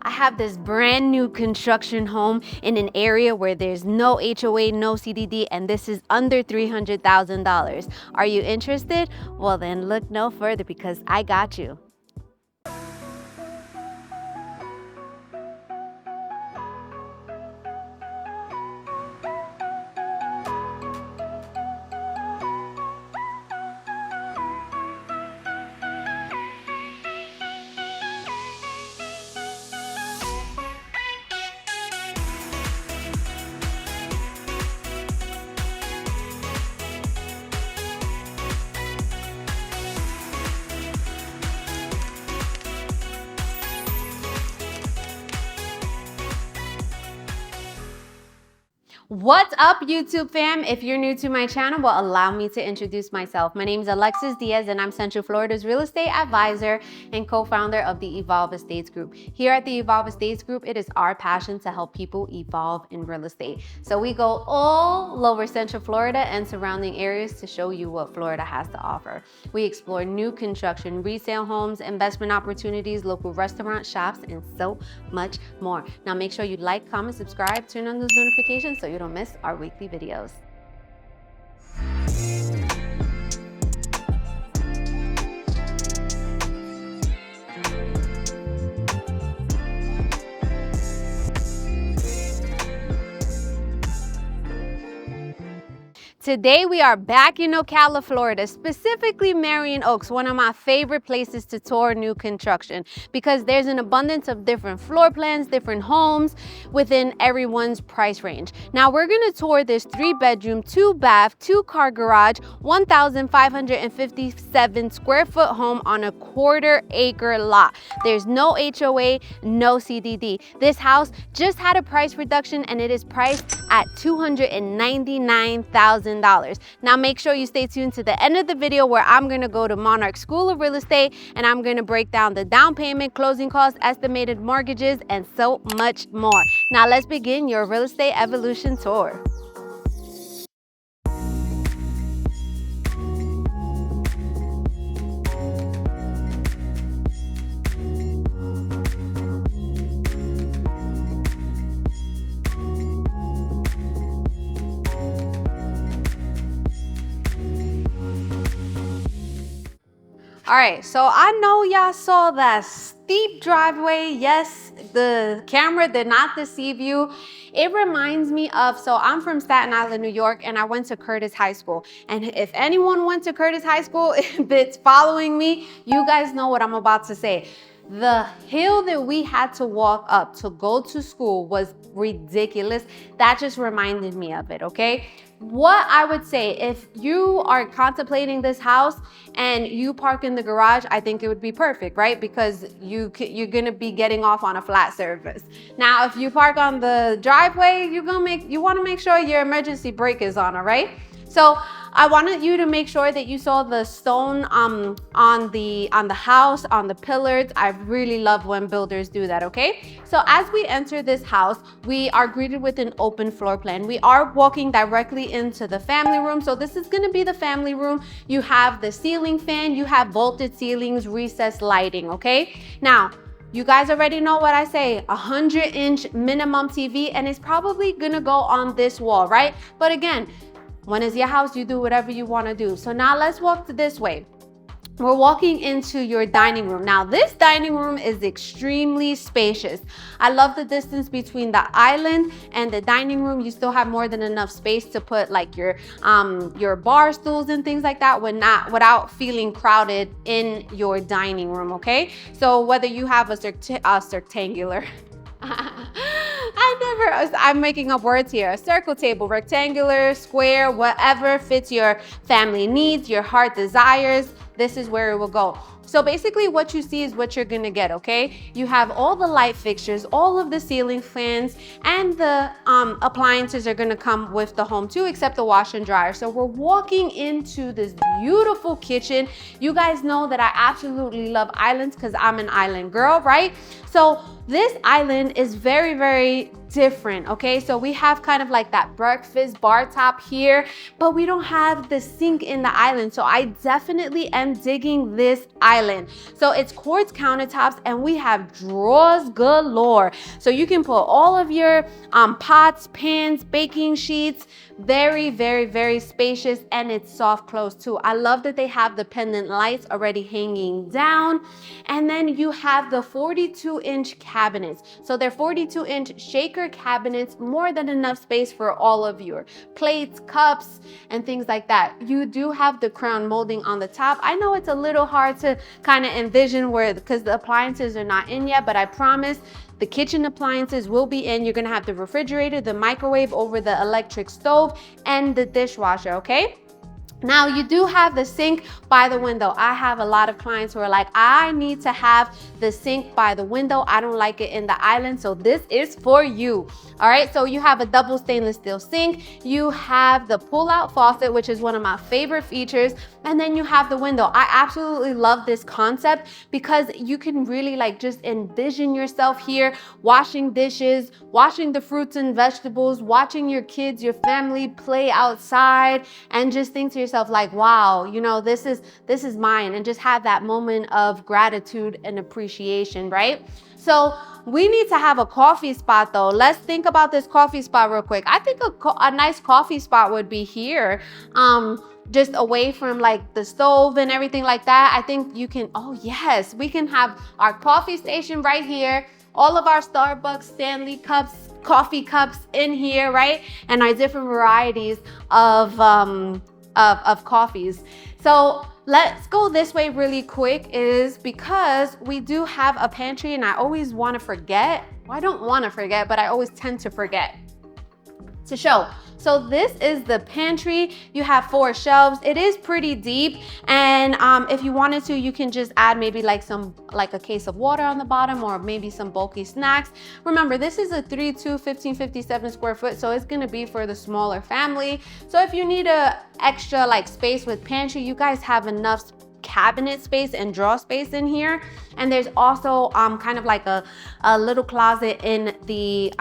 I have this brand new construction home in an area where there's no HOA, no CDD, and this is under $300,000. Are you interested? Well then look no further because I got you. What's up, YouTube fam? If you're new to my channel, well, allow me to introduce myself. My name is Alexis Diaz and I'm Central Florida's real estate advisor and co-founder of the Evolve Estates Group. Here at the Evolve Estates Group, it is our passion to help people evolve in real estate. So we go all over Central Florida and surrounding areas to show you what Florida has to offer. We explore new construction, resale homes, investment opportunities, local restaurant shops, and so much more. Now make sure you like, comment, subscribe, turn on those notifications so you don't miss our weekly videos. Today we are back in Ocala, Florida, specifically Marion Oaks, one of my favorite places to tour new construction because there's an abundance of different floor plans, different homes within everyone's price range. Now we're gonna tour this 3-bedroom, 2-bath, 2-car garage, 1,557 square foot home on a 1/4 acre lot. There's no HOA, no CDD. This house just had a price reduction and it is priced at $299,000. Now make sure you stay tuned to the end of the video where I'm going to go to Monarch School of Real Estate and I'm going to break down the down payment, closing costs, estimated mortgages, and so much more. Now let's begin your real estate evolution tour. All right, so I know y'all saw that steep driveway. Yes, the camera did not deceive you. It reminds me of, so I'm from Staten Island, New York, and I went to Curtis High School. And if anyone went to Curtis High School, if it's following me, you guys know what I'm about to say. The hill that we had to walk up to go to school was ridiculous. That just reminded me of it, okay? What I would say, if you are contemplating this house and you park in the garage, I think it would be perfect, right? Because you're gonna be getting off on a flat surface. Now, if you park on the driveway, you wanna make sure your emergency brake is on, all right? So I wanted you to make sure that you saw the stone on the house, on the pillars. I really love when builders do that, okay? So as we enter this house, we are greeted with an open floor plan. We are walking directly into the family room. So this is gonna be the family room. You have the ceiling fan, you have vaulted ceilings, recessed lighting, okay? Now, you guys already know what I say, 100-inch minimum TV, and it's probably gonna go on this wall, right? But again, when it's your house, you do whatever you want to do. So now let's walk this way. We're walking into your dining room. Now this dining room is extremely spacious. I love the distance between the island and the dining room. You still have more than enough space to put like your bar stools and things like that without feeling crowded in your dining room, okay? So whether you have a rectangular, I'm making up words here. A circle table, rectangular, square, whatever fits your family needs, your heart desires, this is where it will go. So basically what you see is what you're gonna get, okay? You have all the light fixtures, all of the ceiling fans, and the appliances are gonna come with the home too, except the washer and dryer. So we're walking into this beautiful kitchen. You guys know that I absolutely love islands because I'm an island girl, right? So this island is very, very different, okay? So we have kind of like that breakfast bar top here, but we don't have the sink in the island. So I definitely am digging this island. So it's quartz countertops and we have drawers galore. So you can put all of your pots, pans, baking sheets. Very, very, very spacious, and it's soft close too. I love that they have the pendant lights already hanging down. And then you have the 42-inch cabinets. So they're 42-inch shaker cabinets, more than enough space for all of your plates, cups, and things like that. You do have the crown molding on the top. I know it's a little hard to kind of envision because the appliances are not in yet, but I promise the kitchen appliances will be in. You're gonna have the refrigerator, the microwave over the electric stove, and the dishwasher, okay? Now you do have the sink by the window. I have a lot of clients who are like, I need to have the sink by the window. I don't like it in the island, so this is for you. All right, so you have a double stainless steel sink. You have the pull-out faucet, which is one of my favorite features. And then you have the window. I absolutely love this concept because you can really like just envision yourself here washing dishes, washing the fruits and vegetables, watching your kids, your family play outside, and just think to yourself like, wow, you know, this is mine, and just have that moment of gratitude and appreciation, right? So we need to have a coffee spot though. Let's think about this coffee spot real quick. I think a nice coffee spot would be here. Just away from like the stove and everything like that. I think you can, oh yes, we can have our coffee station right here. All of our Starbucks, Stanley cups, coffee cups in here, right? And our different varieties of coffees. So let's go this way really quick, is because we do have a pantry and I always want to forget. Well, I don't want to forget, but I always tend to forget to show. So this is the pantry. You have 4 shelves. It is pretty deep, and if you wanted to, you can just add maybe like a case of water on the bottom, or maybe some bulky snacks. Remember, this is a 3.2 1557 square foot, so it's gonna be for the smaller family. So if you need a extra like space with pantry, you guys have enough cabinet space and drawer space in here. And there's also kind of like a little closet in the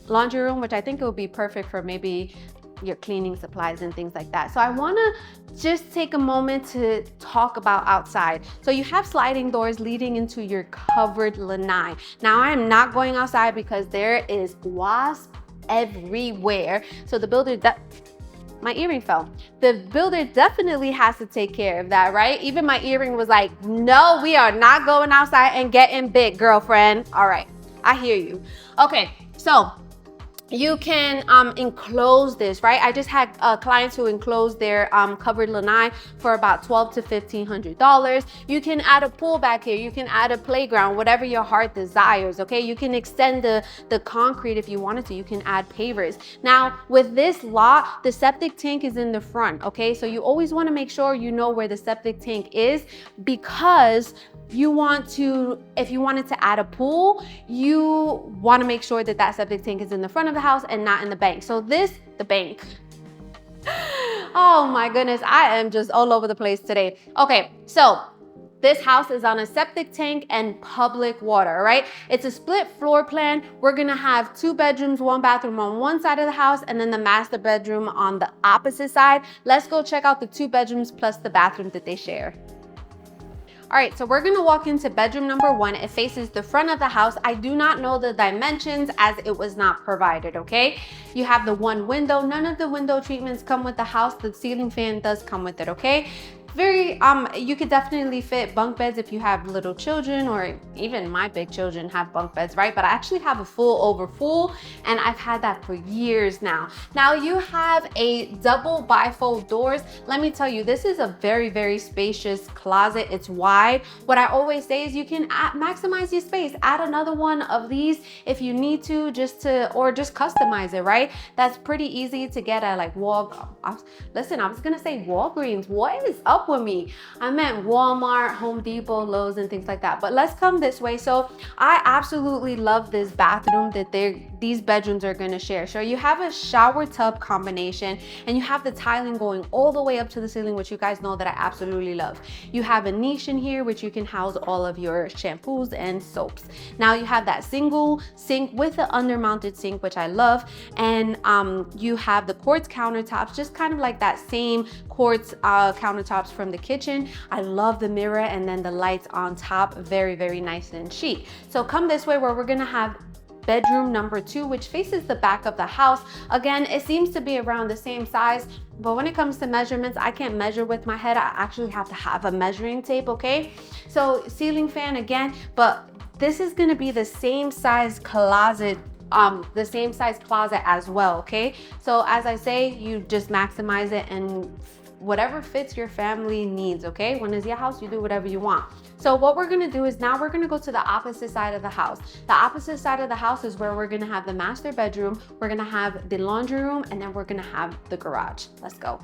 laundry room, which I think it would be perfect for maybe your cleaning supplies and things like that. So I want to just take a moment to talk about outside. So you have sliding doors leading into your covered lanai. Now I am not going outside because there is wasps everywhere. So the builder my earring fell. The builder definitely has to take care of that, right? Even my earring was like, no, we are not going outside and getting big, girlfriend. All right, I hear you. Okay, so you can enclose this, right? I just had clients who enclosed their covered lanai for about $1,200 to $1,500. You can add a pool back here. You can add a playground, whatever your heart desires, okay? You can extend the concrete if you wanted to. You can add pavers. Now, with this lot, the septic tank is in the front, okay? So you always want to make sure you know where the septic tank is, because you want to, if you wanted to add a pool, you want to make sure that that septic tank is in the front of the house and not in the bank. So the bank. Oh my goodness, I am just all over the place today. Okay, so this house is on a septic tank and public water, right? It's a split floor plan. We're gonna have 2 bedrooms, 1 bathroom on one side of the house, and then the master bedroom on the opposite side. Let's go check out the 2 bedrooms plus the bathroom that they share. All right, so we're gonna walk into bedroom number 1. It faces the front of the house. I do not know the dimensions as it was not provided, okay? You have the 1 window. None of the window treatments come with the house. The ceiling fan does come with it, okay? Very, you could definitely fit bunk beds if you have little children, or even my big children have bunk beds, right? But I actually have a full over full, and I've had that for years now. Now you have a double bifold doors. Let me tell you, this is a very, very spacious closet. It's wide. What I always say is you can maximize your space. Add another one of these if you need to, or just customize it, right? That's pretty easy to get at like listen, I was gonna say Walgreens. What is up with me? I meant Walmart, Home Depot, Lowe's, and things like that. But let's come this way. So I absolutely love this bathroom that they these bedrooms are gonna share. So you have a shower tub combination, and you have the tiling going all the way up to the ceiling, which you guys know that I absolutely love. You have a niche in here, which you can house all of your shampoos and soaps. Now you have that single sink with the under-mounted sink, which I love, and you have the quartz countertops, just kind of like that same quartz countertops from the kitchen. I love the mirror, and then the lights on top, very, very nice and chic. So come this way, where we're gonna have bedroom number 2, which faces the back of the house. Again, it seems to be around the same size, but when it comes to measurements, I can't measure with my head. I actually have to have a measuring tape, okay? So ceiling fan again, but this is gonna be the same size closet, the same size closet as well, okay? So as I say, you just maximize it and whatever fits your family needs, okay? When it's your house, you do whatever you want. So what we're gonna do is now we're gonna go to the opposite side of the house. The opposite side of the house is where we're gonna have the master bedroom, we're gonna have the laundry room, and then we're gonna have the garage. Let's go.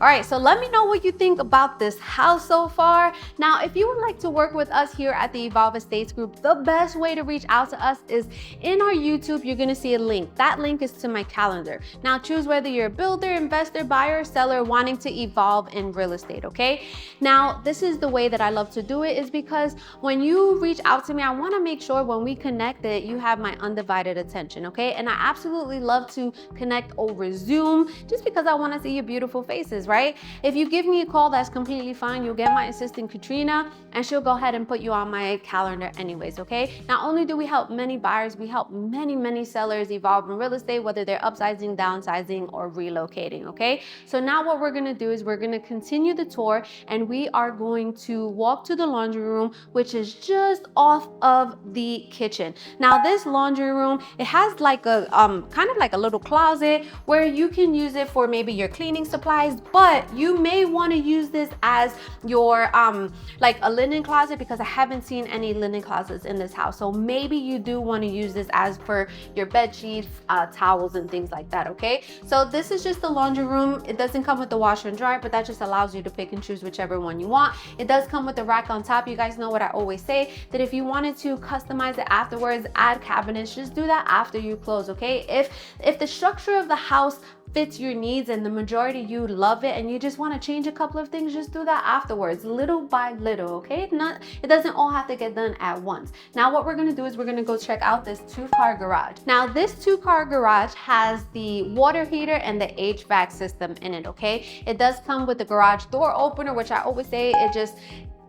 All right, so let me know what you think about this house so far. Now, if you would like to work with us here at the Evolve Estates Group, the best way to reach out to us is in our YouTube. You're gonna see a link. That link is to my calendar. Now, choose whether you're a builder, investor, buyer, seller, wanting to evolve in real estate, okay? Now, this is the way that I love to do it, is because when you reach out to me, I wanna make sure when we connect that you have my undivided attention, okay? And I absolutely love to connect over Zoom, just because I wanna see your beautiful faces, right? If you give me a call, that's completely fine. You'll get my assistant Katrina, and she'll go ahead and put you on my calendar anyways, okay? Not only do we help many buyers, we help many sellers evolve in real estate, whether they're upsizing, downsizing, or relocating, okay? So now what we're gonna do is we're gonna continue the tour, and we are going to walk to the laundry room, which is just off of the kitchen. Now this laundry room, it has like a kind of like a little closet where you can use it for maybe your cleaning supplies, but you may want to use this as your like a linen closet, because I haven't seen any linen closets in this house. So maybe you do want to use this as for your bed sheets, towels, and things like that, okay? So this is just the laundry room. It doesn't come with the washer and dryer, but that just allows you to pick and choose whichever one you want. It does come with the rack on top. You guys know what I always say, that if you wanted to customize it afterwards, add cabinets, just do that after you close, okay? If the structure of the house fits your needs and the majority you love it and you just want to change a couple of things, just do that afterwards, little by little, okay? It doesn't all have to get done at once. Now what we're going to do is we're going to go check out this 2-car garage. Now this 2-car garage has the water heater and the HVAC system in it, okay? It does come with the garage door opener, which I always say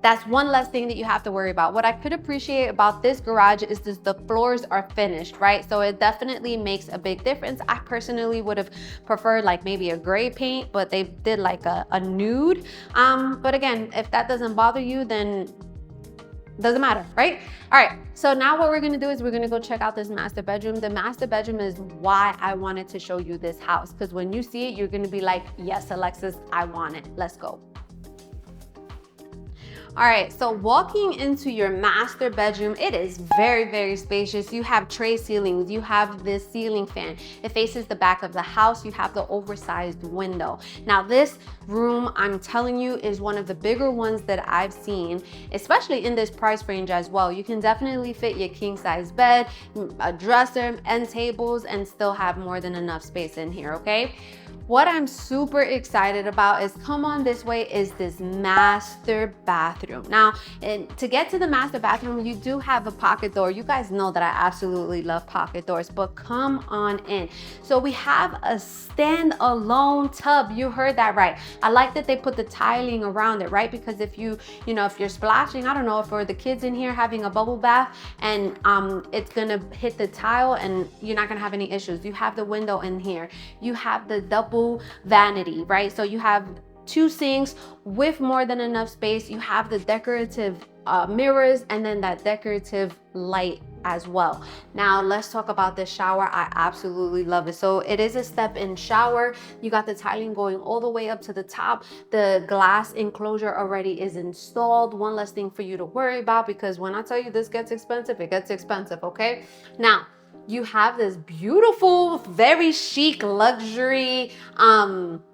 that's one less thing that you have to worry about. What I could appreciate about this garage is the floors are finished, right? So it definitely makes a big difference. I personally would have preferred like maybe a gray paint, but they did like a nude. But again, if that doesn't bother you, then doesn't matter, right? All right, so now what we're gonna do is we're gonna go check out this master bedroom. The master bedroom is why I wanted to show you this house, because when you see it, you're gonna be like, yes, Alexis, I want it. Let's go. All right, so walking into your master bedroom, it is very spacious. You have tray ceilings, you have this ceiling fan. It faces the back of the house. You have the oversized window. Now this room, I'm telling you, is one of the bigger ones that I've seen, especially in this price range as well. You can definitely fit your king size bed, a dresser, end tables, and still have more than enough space in here, okay? What I'm super excited about is, come on this way, is this master bathroom. Now, to get to the master bathroom, you do have a pocket door. You guys know that I absolutely love pocket doors, but come on in. So we have a standalone tub. You heard that right. I like that they put the tiling around it, right? Because if if you're splashing, I don't know, for the kids in here having a bubble bath, and it's gonna hit the tile and you're not gonna have any issues. You have the window in here. You have the double vanity, right? So you have 2 sinks with more than enough space. You have the decorative mirrors, and then that decorative light as well. Now let's talk about this shower. I absolutely love it. So it is a step-in shower. You got the tiling going all the way up to the top. The glass enclosure already is installed. One less thing for you to worry about, because when I tell you this gets expensive, it gets expensive, okay? Now, you have this beautiful, very chic, luxury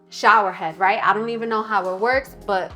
shower head, right? I don't even know how it works, but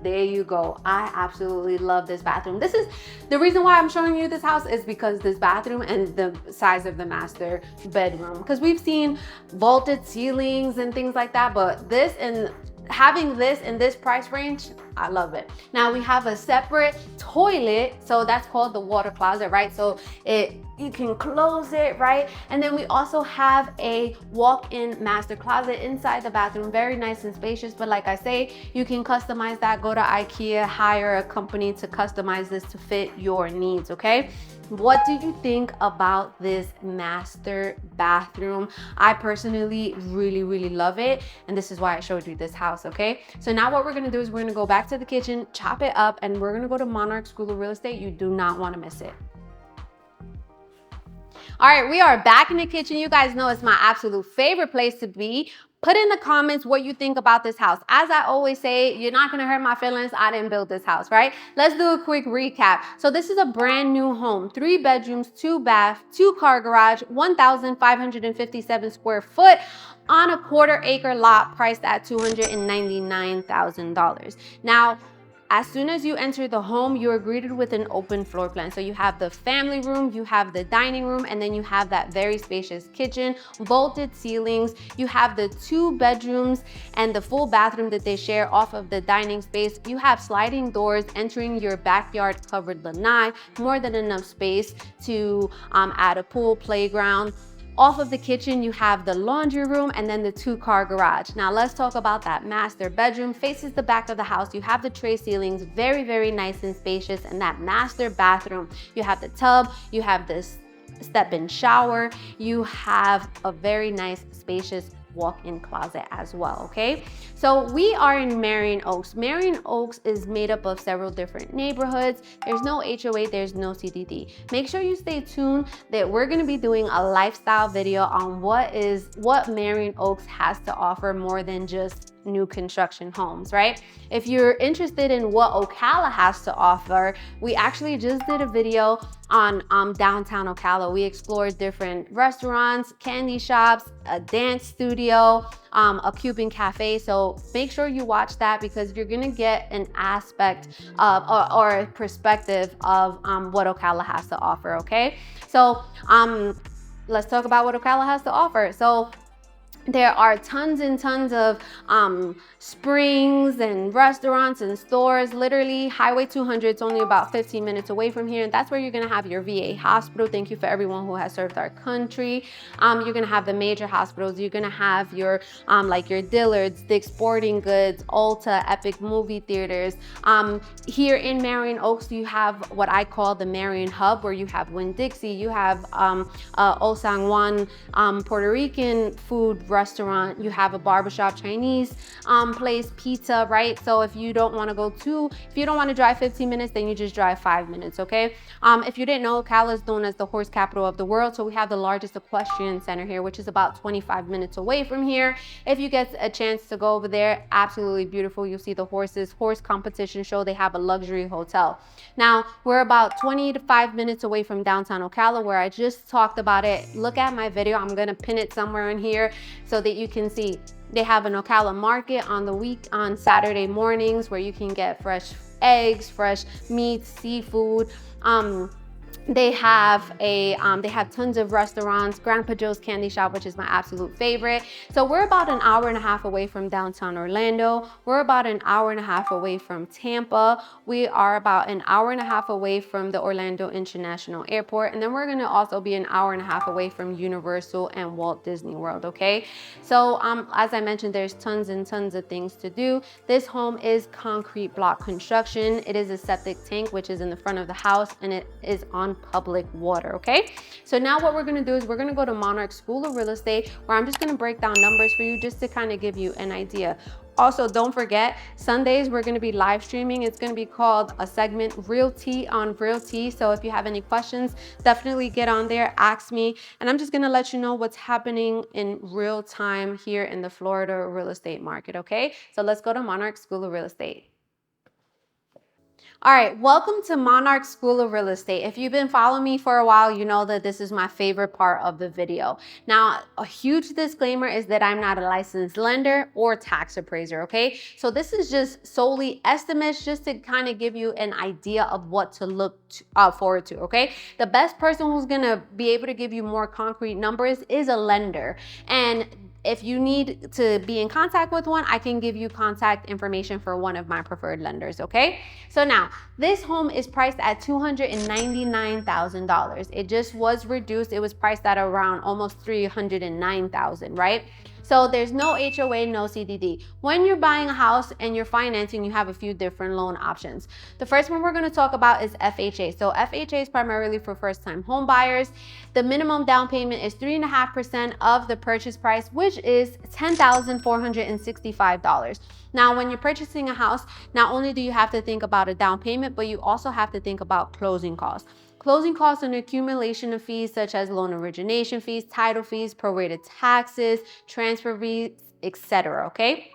there you go. I absolutely love this bathroom. This is the reason why I'm showing you this house, is because this bathroom and the size of the master bedroom. Because we've seen vaulted ceilings and things like that, but this, and having this in this price range, I love it. Now we have a separate toilet, so that's called the water closet, right? So you can close it, right? And then we also have a walk-in master closet inside the bathroom, very nice and spacious. But like I say, you can customize that. Go to IKEA, hire a company to customize this to fit your needs, okay? What do you think about this master bathroom? I personally really love it, and this is why I showed you this house, okay? So now what we're gonna do is we're gonna go back to the kitchen, chop it up, and we're gonna go to Monarch School of Real Estate. You do not wanna miss it. All right, we are back in the kitchen. You guys know it's my absolute favorite place to be. Put in the comments what you think about this house. As I always say, you're not gonna hurt my feelings. I didn't build this house, right? Let's do a quick recap. So this is a brand new home, 3 bedrooms, 2 bath, 2 car garage, 1,557 square foot on a quarter-acre lot priced at $299,000. Now, as soon as you enter the home, you are greeted with an open floor plan. So you have the family room, you have the dining room, and then you have that very spacious kitchen, vaulted ceilings. You have the 2 bedrooms and the full bathroom that they share off of the dining space. You have sliding doors entering your backyard covered lanai, more than enough space to add a pool, playground. Off of the kitchen, you have the laundry room and then the 2-car garage. Now let's talk about that master bedroom. Faces the back of the house. You have the tray ceilings, very nice and spacious. And that master bathroom, you have the tub, you have this step-in shower, you have a very nice, spacious walk-in closet as well, okay? So we are in Marion Oaks. Marion Oaks is made up of several different neighborhoods. There's no HOA, there's no CDD. Make sure you stay tuned that we're gonna be doing a lifestyle video on what Marion Oaks has to offer more than just new construction homes, right? If you're interested in what Ocala has to offer, we actually just did a video on downtown Ocala. We explored different restaurants, candy shops, a dance studio, a Cuban cafe. So make sure you watch that, because you're gonna get an aspect of or a perspective of what Ocala has to offer, okay? So let's talk about what Ocala has to offer. So there are tons and tons of springs and restaurants and stores. Literally, Highway 200, it's only about 15 minutes away from here. And that's where you're gonna have your VA hospital. Thank you for everyone who has served our country. You're gonna have the major hospitals. You're gonna have your like your Dillard's, Dick's Sporting Goods, Ulta, Epic Movie Theaters. Here in Marion Oaks, you have what I call the Marion Hub, where you have Winn-Dixie, you have Osang Wan Puerto Rican food restaurant, you have a barbershop Chinese place, pizza, right? So if you don't want to drive 15 minutes, then you just drive 5 minutes, okay? If you didn't know, Ocala is known as the horse capital of the world. So we have the largest equestrian center here, which is about 25 minutes away from here. If you get a chance to go over there, absolutely beautiful. You'll see the horse competition show. They have a luxury hotel. Now, we're about 25 minutes away from downtown Ocala, where I just talked about it. Look at my video. I'm gonna pin it somewhere in here so that you can see. They have an Ocala market on Saturday mornings, where you can get fresh eggs, fresh meats, seafood. They have tons of restaurants, Grandpa Joe's Candy Shop, which is my absolute favorite. So we're about an hour and a half away from downtown Orlando. We're about an hour and a half away from Tampa. We are about an hour and a half away from the Orlando International Airport. And then we're gonna also be an hour and a half away from Universal and Walt Disney World, okay? So as I mentioned, there's tons and tons of things to do. This home is concrete block construction. It is a septic tank, which is in the front of the house, and it is on public water, okay? So now what we're gonna do is we're gonna go to Monarch School of Real Estate, where I'm just gonna break down numbers for you just to kind of give you an idea. Also, don't forget, Sundays we're gonna be live streaming. It's gonna be called a segment Real Tea on Real Tea. So if you have any questions, definitely get on there, ask me, and I'm just gonna let you know what's happening in real time here in the Florida real estate market, okay? So let's go to Monarch School of Real Estate. All right, welcome to Monarch School of Real Estate. If you've been following me for a while, you know that this is my favorite part of the video. Now, a huge disclaimer is that I'm not a licensed lender or tax appraiser, okay? So this is just solely estimates, just to kind of give you an idea of what to look forward to, okay? The best person who's gonna be able to give you more concrete numbers is a lender. And if you need to be in contact with one, I can give you contact information for one of my preferred lenders, okay? So now, this home is priced at $299,000. It just was reduced. It was priced at around almost $309,000, right? So there's no HOA, no CDD. When you're buying a house and you're financing, you have a few different loan options. The first one we're gonna talk about is FHA. So FHA is primarily for first-time home buyers. The minimum down payment is 3.5% of the purchase price, which is $10,465. Now, when you're purchasing a house, not only do you have to think about a down payment, but you also have to think about closing costs. Closing costs are an accumulation of fees such as loan origination fees, title fees, prorated taxes, transfer fees, etc. Okay?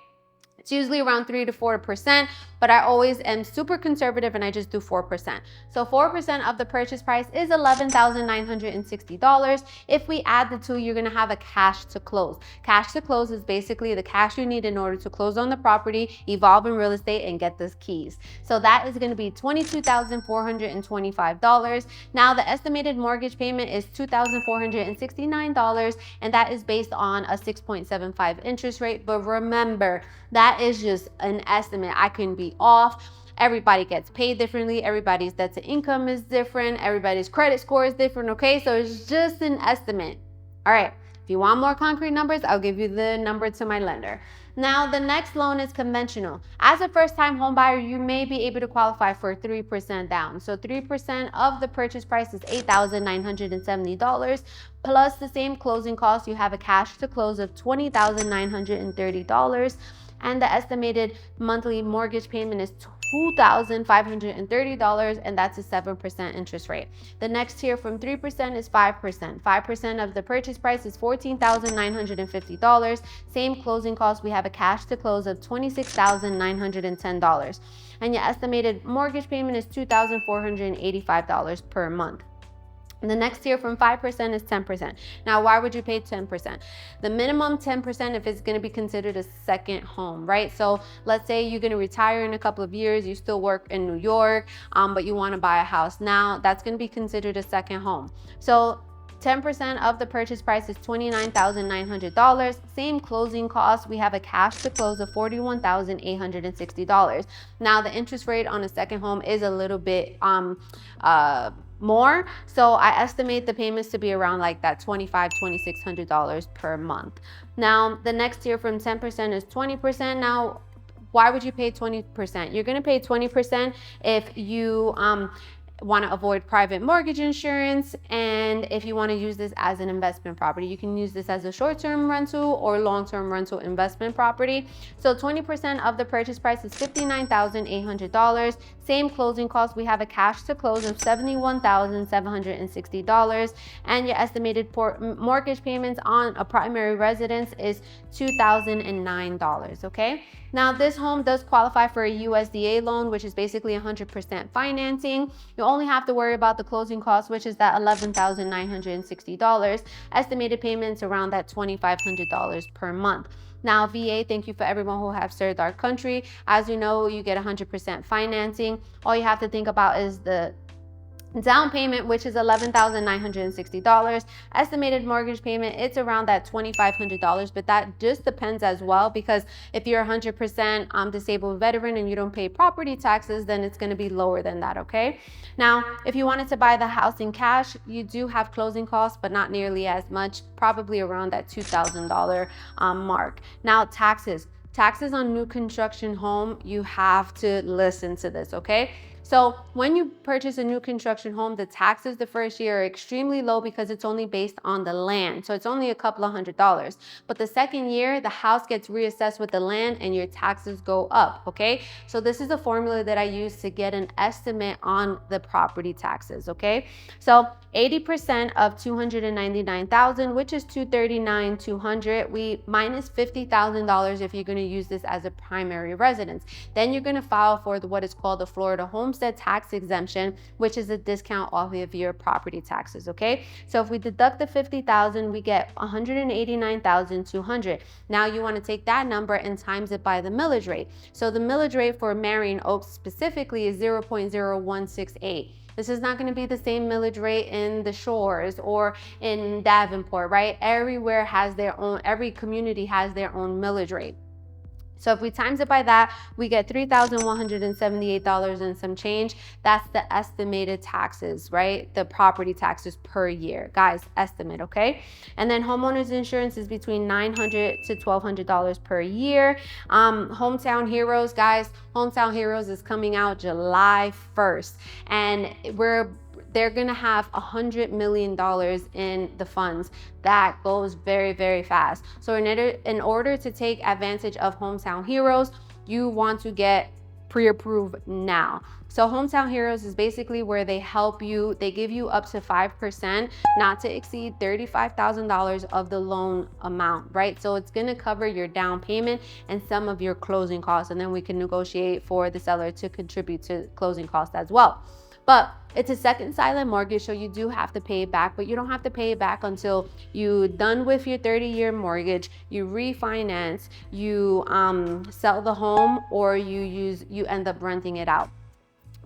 It's usually around 3 to 4%, but I always am super conservative and I just do 4%. So 4% of the purchase price is $11,960. If we add the two, you're gonna have a cash to close. Cash to close is basically the cash you need in order to close on the property, evolve in real estate, and get the keys. So that is gonna be $22,425. Now the estimated mortgage payment is $2,469, and that is based on a 6.75 interest rate. But remember, that is just an estimate. I can be off. Everybody gets paid differently. Everybody's debt to income is different. Everybody's credit score is different, okay? So it's just an estimate. All right, if you want more concrete numbers, I'll give you the number to my lender. Now, the next loan is conventional. As a first-time home buyer, you may be able to qualify for 3% down. So 3% of the purchase price is $8,970, plus the same closing costs. You have a cash to close of $20,930. And the estimated monthly mortgage payment is $2,530, and that's a 7% interest rate. The next tier from 3% is 5%. 5% of the purchase price is $14,950. Same closing costs. We have a cash to close of $26,910. And your estimated mortgage payment is $2,485 per month. The next tier from 5% is 10%. Now, why would you pay 10%? The minimum 10% if it's gonna be considered a second home, right? So let's say you're gonna retire in a couple of years, you still work in New York, but you wanna buy a house now, that's gonna be considered a second home. So 10% of the purchase price is $29,900. Same closing costs. We have a cash to close of $41,860. Now, the interest rate on a second home is a little bit more. So I estimate the payments to be around like that $2,600 per month. Now, the next tier from 10% is 20%. Now, why would you pay 20%? You're gonna pay 20% if you want to avoid private mortgage insurance, and if you want to use this as an investment property. You can use this as a short-term rental or long-term rental investment property. So 20% of the purchase price is $59,800. Same closing costs. We have a cash to close of $71,760, and your estimated mortgage payments on a primary residence is $2,009, okay? Now, this home does qualify for a USDA loan, which is basically 100% financing. You only have to worry about the closing costs, which is that $11,960. Estimated payments around that $2,500 per month. Now, VA, thank you for everyone who have served our country. As you know, you get 100% financing. All you have to think about is the down payment, which is $11,960. Estimated mortgage payment, it's around that $2,500, but that just depends as well, because if you're 100% disabled veteran and you don't pay property taxes, then it's going to be lower than that, okay? Now, if you wanted to buy the house in cash, you do have closing costs, but not nearly as much, probably around that $2,000 mark. Now, taxes on new construction home, you have to listen to this, okay? So when you purchase a new construction home, the taxes the first year are extremely low because it's only based on the land. So it's only a couple of $100s. But the second year, the house gets reassessed with the land and your taxes go up, okay? So this is a formula that I use to get an estimate on the property taxes, okay? So 80% of $299,000, which is $239,200, we minus $50,000 if you're going to use this as a primary residence. Then you're going to file for what is called the Florida home homestead tax exemption, which is a discount off of your property taxes, okay? So if we deduct the 50,000, we get 189,200. Now you want to take that number and times it by the millage rate. So the millage rate for Marion Oaks specifically is 0.0168. This is not going to be the same millage rate in the Shores or in Davenport, right? Everywhere has their own, every community has their own millage rate. So if we times it by that, we get $3,178 and some change. That's the estimated taxes, right? The property taxes per year. Guys, estimate, okay? And then homeowners insurance is between $900 to $1,200 per year. Hometown Heroes, guys, Hometown Heroes is coming out July 1st. And they're gonna have $100 million in the funds. That goes very, very fast. So in order to take advantage of Hometown Heroes, you want to get pre-approved now. So Hometown Heroes is basically where they help you, they give you up to 5%, not to exceed $35,000 of the loan amount, right? So it's gonna cover your down payment and some of your closing costs, and then we can negotiate for the seller to contribute to closing costs as well. But it's a second silent mortgage, so you do have to pay it back, but you don't have to pay it back until you're done with your 30-year mortgage, you refinance, you sell the home, or you end up renting it out.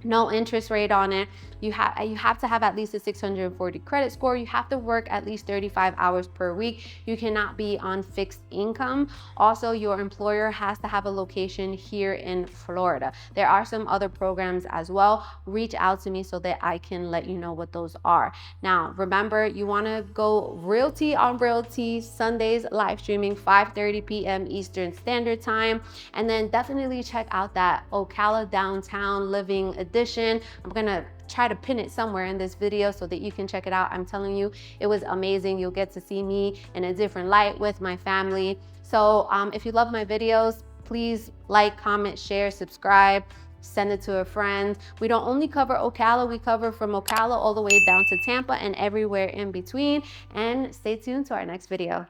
No interest rate on it. You have to have at least a 640 credit score. You have to work at least 35 hours per week. You cannot be on fixed income. Also, your employer has to have a location here in Florida. There are some other programs as well. Reach out to me so that I can let you know what those are. Now, remember, you want to go Realty on Realty Sundays live streaming 5:30 p.m. Eastern Standard Time, and then definitely check out that Ocala Downtown Living Edition. I'm gonna try to pin it somewhere in this video so that you can check it out. I'm telling you, it was amazing. You'll get to see me in a different light with my family. So if you love my videos, please like, comment, share, subscribe, send it to a friend. We don't only cover Ocala, we cover from Ocala all the way down to Tampa and everywhere in between. And stay tuned to our next video.